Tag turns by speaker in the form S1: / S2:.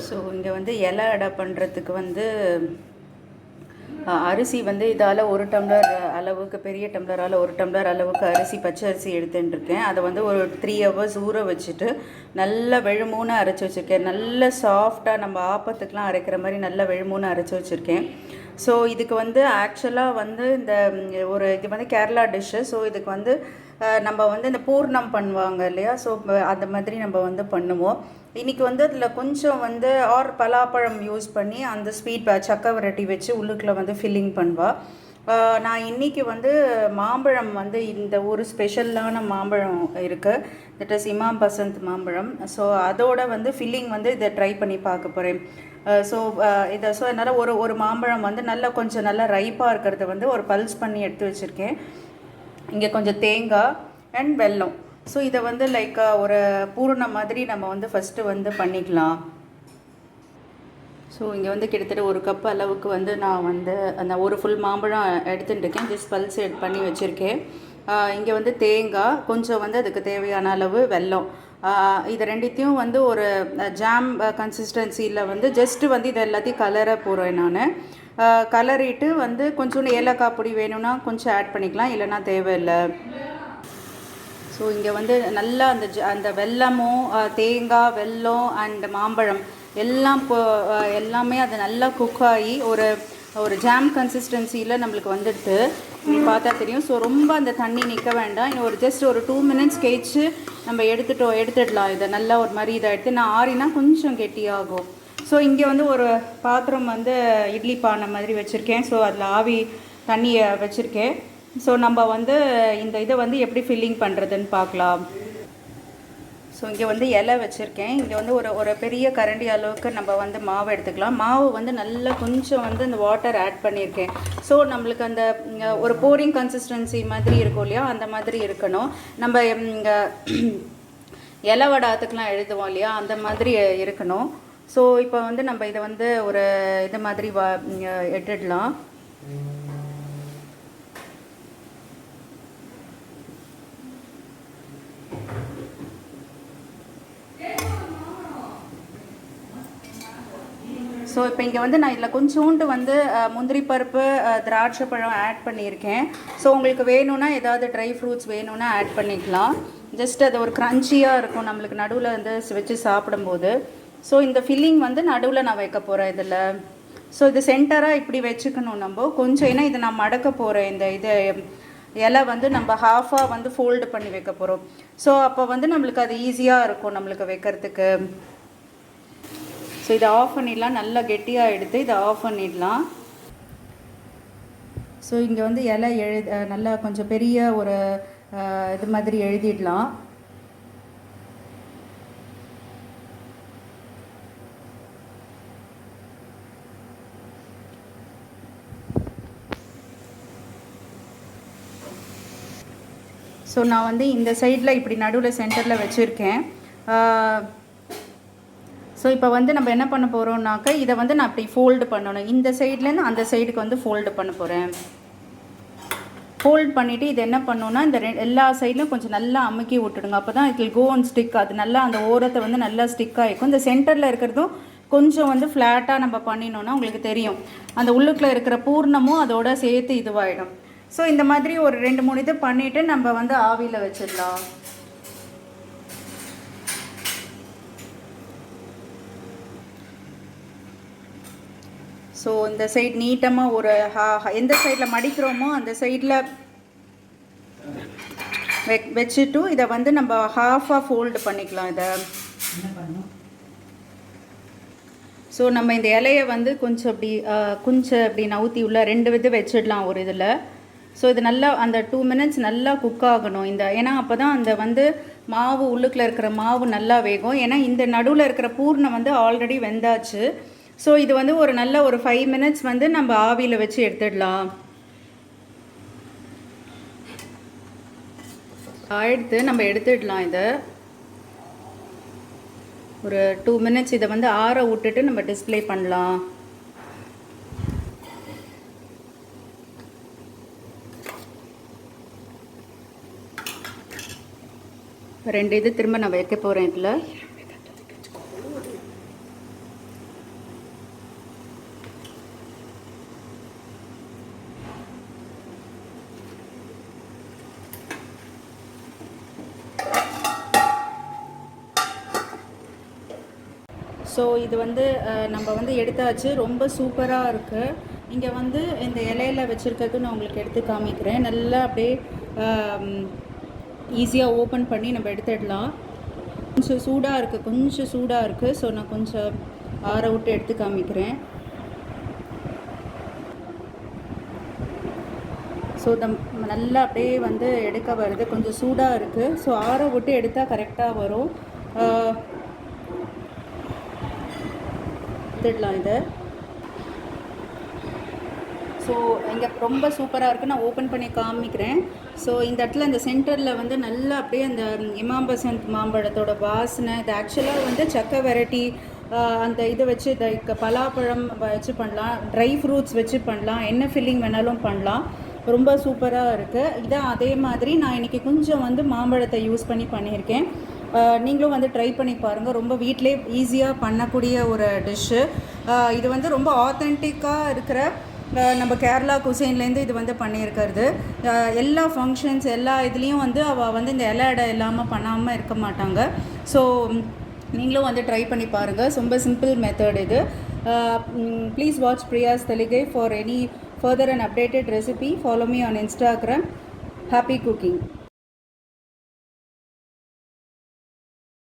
S1: So இங்கே வந்து இலை அடை பண்ணுறதுக்கு வந்து அரிசி வந்து இதால் 1 டம்ளர் அளவுக்கு, பெரிய டம்ளரால் 1 டம்ளர் அளவுக்கு அரிசி, பச்சை அரிசி எடுத்துட்டுருக்கேன். அதை வந்து ஒரு 3 ஹவர்ஸ் ஊற வச்சுட்டு நல்லா வெழுமூணு அரைச்சி வச்சுருக்கேன். நல்ல சாஃப்டாக நம்ம ஆப்பத்துக்கெலாம் அரைக்கிற மாதிரி நல்லா வெழுமூணு அரைச்சி வச்சுருக்கேன். ஸோ இதுக்கு வந்து ஆக்சுவலாக வந்து இந்த இது வந்து கேரளா டிஷ்ஷு. ஸோ இதுக்கு வந்து நம்ம வந்து இந்த பூர்ணம் பண்ணுவாங்க இல்லையா, ஸோ அந்த மாதிரி நம்ம வந்து பண்ணுவோம். இன்றைக்கி வந்து அதில் கொஞ்சம் வந்து பலாப்பழம் யூஸ் பண்ணி அந்த ஸ்வீட் சக்கை வரட்டி வச்சு உள்ளுக்குள்ளே வந்து ஃபில்லிங் பண்ணுவாள். நான் இன்றைக்கி வந்து மாம்பழம் வந்து இந்த ஒரு ஸ்பெஷலான மாம்பழம் இருக்குது, தட் இஸ் இமாம்பசந்த் மாம்பழம். ஸோ அதோட வந்து ஃபில்லிங் வந்து இதை ட்ரை பண்ணி பார்க்க போகிறேன். ஸோ அதனால் ஒரு மாம்பழம் வந்து நல்லா கொஞ்சம் நல்லா ரைப்பாக இருக்கிறத வந்து ஒரு பல்ஸ் பண்ணி எடுத்து வச்சுருக்கேன். இங்கே கொஞ்சம் தேங்காய் அண்ட் வெல்லம். ஸோ இதை வந்து லைக் ஒரு பூரணம் மாதிரி நம்ம வந்து ஃபஸ்ட்டு வந்து பண்ணிக்கலாம். ஸோ இங்கே வந்து கிட்டத்தட்ட 1 கப் அளவுக்கு வந்து நான் வந்து அந்த ஒரு ஃபுல் மாம்பழம் எடுத்துட்டுருக்கேன். ஜஸ்ட் பல்ஸ் பண்ணி வச்சுருக்கேன். இங்கே வந்து தேங்காய், கொஞ்சம் வந்து அதுக்கு தேவையான அளவு வெல்லம், இது ரெண்டுத்தையும் வந்து ஒரு ஜாம் கன்சிஸ்டன்சியில் வந்து ஜஸ்ட்டு வந்து இது எல்லாத்தையும் கலர போகிறேன். நான் கலரிட்டு வந்து கொஞ்சோண்டு ஏலக்காய் பொடி வேணும்னா கொஞ்சம் ஆட் பண்ணிக்கலாம், இல்லைனா தேவையில்லை. ஸோ இங்கே வந்து நல்லா அந்த வெல்லமும் தேங்காய், வெல்லம் அண்ட் மாம்பழம் எல்லாமே அது நல்லா குக் ஆகி ஒரு ஜாம் கன்சிஸ்டன்சியில் நம்மளுக்கு வந்துடுது. பார்த்தா தெரியும். ஸோ ரொம்ப அந்த தண்ணி நிற்க வேண்டாம். இன்னும் ஜஸ்ட் ஒரு 2 மினிட்ஸ் கழிச்சு நம்ம எடுத்துடலாம். இதை நல்லா ஒரு மாதிரி இதை எடுத்து நான் ஆறினா கொஞ்சம் கெட்டியாகும். ஸோ இங்கே வந்து ஒரு பாத்திரம் வந்து இட்லி பானை மாதிரி வச்சுருக்கேன். ஸோ அதில் ஆவி தண்ணியை வச்சுருக்கேன். ஸோ நம்ம வந்து இந்த இதை வந்து எப்படி ஃபில்லிங் பண்ணுறதுன்னு பார்க்கலாம். ஸோ இங்கே வந்து இலை வச்சுருக்கேன். இங்கே வந்து ஒரு பெரிய கரண்டி அளவுக்கு நம்ம வந்து மாவு எடுத்துக்கலாம். மாவு வந்து நல்லா கொஞ்சம் வந்து இந்த வாட்டர் ஆட் பண்ணியிருக்கேன். ஸோ நம்மளுக்கு அந்த ஒரு போரிங் கன்சிஸ்டன்சி மாதிரி இருக்கும் இல்லையா, அந்த மாதிரி இருக்கணும். நம்ம இங்கே இலை வடாத்துக்கெலாம் எழுதுவோம் இல்லையா, அந்த மாதிரி இருக்கணும். ஸோ இப்போ வந்து நம்ம இதை வந்து ஒரு இது மாதிரி எடுத்துடலாம். ஸோ இப்போ இங்கே வந்து நான் இதில் கொஞ்சோண்டு வந்து முந்திரி பருப்பு, திராட்சை பழம் ஆட் பண்ணியிருக்கேன். ஸோ உங்களுக்கு வேணும்னா ஏதாவது ட்ரை ஃப்ரூட்ஸ் வேணும்னா ஆட் பண்ணிக்கலாம். ஜஸ்ட் அது ஒரு க்ரன்ச்சியாக இருக்கும் நம்மளுக்கு நடுவில் வந்து வச்சு சாப்பிடும்போது. ஸோ இந்த ஃபில்லிங் வந்து நடுவில் நான் வைக்க போகிறேன் இதில். ஸோ இது சென்டராக இப்படி வச்சுக்கணும் நம்ம கொஞ்சம். ஏன்னா இதை நான் மடக்க போகிறேன். இது இலை வந்து நம்ம ஹாஃபாக வந்து ஃபோல்டு பண்ணி வைக்க போகிறோம். ஸோ அப்போ வந்து நம்மளுக்கு அது ஈஸியாக இருக்கும் நம்மளுக்கு வைக்கிறதுக்கு. ஸோ இதை ஆஃப் பண்ணிடலாம். நல்லா கெட்டியாக எடுத்து இதை ஆஃப் பண்ணிடலாம். ஸோ இங்கே வந்து இலை நல்லா கொஞ்சம் பெரிய ஒரு இது மாதிரி எழுதிடலாம். ஸோ நான் வந்து இந்த சைடில் இப்படி நடுவில் சென்டரில் வச்சுருக்கேன். ஸோ இப்போ வந்து நம்ம என்ன பண்ண போகிறோம்னாக்கா இதை வந்து நான் அப்படி ஃபோல்டு பண்ணணும். இந்த சைட்லேருந்து அந்த சைடுக்கு வந்து ஃபோல்டு பண்ண போகிறேன். ஃபோல்ட் பண்ணிவிட்டு இது என்ன பண்ணோன்னா இந்த எல்லா சைட்லையும் கொஞ்சம் நல்லா அமுக்கி விட்டுடுங்க. அப்போ தான் இட் கோ அண்ட் ஸ்டிக். அது நல்லா அந்த ஓரத்தை வந்து நல்லா ஸ்டிக்காக இருக்கும். இந்த சென்டரில் இருக்கிறதும் கொஞ்சம் வந்து ஃப்ளாட்டாக நம்ம பண்ணினோன்னா உங்களுக்கு தெரியும் அந்த உள்ளுக்குள்ளே இருக்கிற பூர்ணமும் அதோட சேர்த்து இதுவாகிடும். ஸோ இந்த மாதிரி ஒரு 2-3 இது பண்ணிவிட்டு நம்ம வந்து ஆவியில் வச்சிடலாம். ஸோ இந்த சைட் நீட்டமாக ஒரு எந்த சைடில் மடிக்கிறோமோ அந்த சைடில் வச்சுட்டு இதை வந்து நம்ம ஹாஃபாக ஃபோல்டு பண்ணிக்கலாம். இதை ஸோ நம்ம இந்த இலையை வந்து கொஞ்சம் அப்படி நவுத்தி உள்ள 2 இது வச்சிடலாம் ஒரு இதில். ஸோ இது நல்லா அந்த 2 மினிட்ஸ் நல்லா குக் ஆகணும். ஏன்னா அப்போ தான் அந்த வந்து மாவு உள்ளுக்குள்ளே இருக்கிற மாவு நல்லா வேகும். ஏன்னா இந்த நடுவில் இருக்கிற பூர்ணம் வந்து ஆல்ரெடி வெந்தாச்சு. ஸோ இது வந்து ஒரு 5 மினிட்ஸ் வந்து நம்ம ஆவியில் வச்சு எடுத்துடலாம். நம்ம எடுத்துடலாம். இதை ஒரு 2 மினிட்ஸ் இதை வந்து ஆற விட்டுட்டு நம்ம டிஸ்ப்ளே பண்ணலாம். ரெண்டு இது திரும்ப நான் வைக்க போகிறேன் இதில். ஸோ இது வந்து நம்ம வந்து எடுத்தாச்சு. ரொம்ப சூப்பராக இருக்குது. இங்கே வந்து இந்த இலையில வச்சுருக்கிறது நான் உங்களுக்கு எடுத்து காமிக்கிறேன். நல்லா அப்படியே ஈஸியாக ஓப்பன் பண்ணி நம்ம எடுத்துடலாம். கொஞ்சம் சூடாக இருக்குது. ஸோ நான் கொஞ்சம் ஆற விட்டு எடுத்து காமிக்கிறேன். ஸோ நல்லா அப்படியே வந்து எடுக்க வருது. கொஞ்சம் சூடாக இருக்குது. ஸோ ஆற விட்டு எடுத்தால் கரெக்டாக வரும். எடுத்துடலாம் இதை. ஸோ இங்கே ரொம்ப சூப்பராக இருக்குது. நான் ஓப்பன் பண்ணி காமிக்கிறேன். ஸோ இந்த இடத்துல இந்த சென்டரில் வந்து நல்லா அப்படியே அந்த இமாம்பசந்த் மாம்பழத்தோட வாசனை. இது ஆக்சுவலாக வந்து சக்கை வெரைட்டி அந்த இதை வச்சு பலாப்பழம் வச்சு பண்ணலாம், ட்ரை ஃப்ரூட்ஸ் வச்சு பண்ணலாம், என்ன ஃபில்லிங் வேணாலும் பண்ணலாம். ரொம்ப சூப்பராக இருக்குது. இதான் அதே மாதிரி நான் இன்றைக்கி கொஞ்சம் வந்து மாம்பழத்தை யூஸ் பண்ணி பண்ணியிருக்கேன். நீங்களும் வந்து ட்ரை பண்ணி பாருங்கள். ரொம்ப வீட்டிலே ஈஸியாக பண்ணக்கூடிய ஒரு டிஷ்ஷு. இது வந்து ரொம்ப ஆத்தென்டிக்காக இருக்கிற நம்ம கேரளா குசைன்லேருந்து இது வந்து பண்ணியிருக்கிறது. எல்லா ஃபங்க்ஷன்ஸ் எல்லா இதுலேயும் வந்து அவள் வந்து இந்த இலை அடை இல்லாமல் பண்ணாமல் இருக்க மாட்டாங்க. ஸோ நீங்களும் வந்து ட்ரை பண்ணி பாருங்கள். ரொம்ப சிம்பிள் மெத்தட் இது. Please watch Priya's Thaligai for any further and updated recipe. Follow me on Instagram. Happy cooking.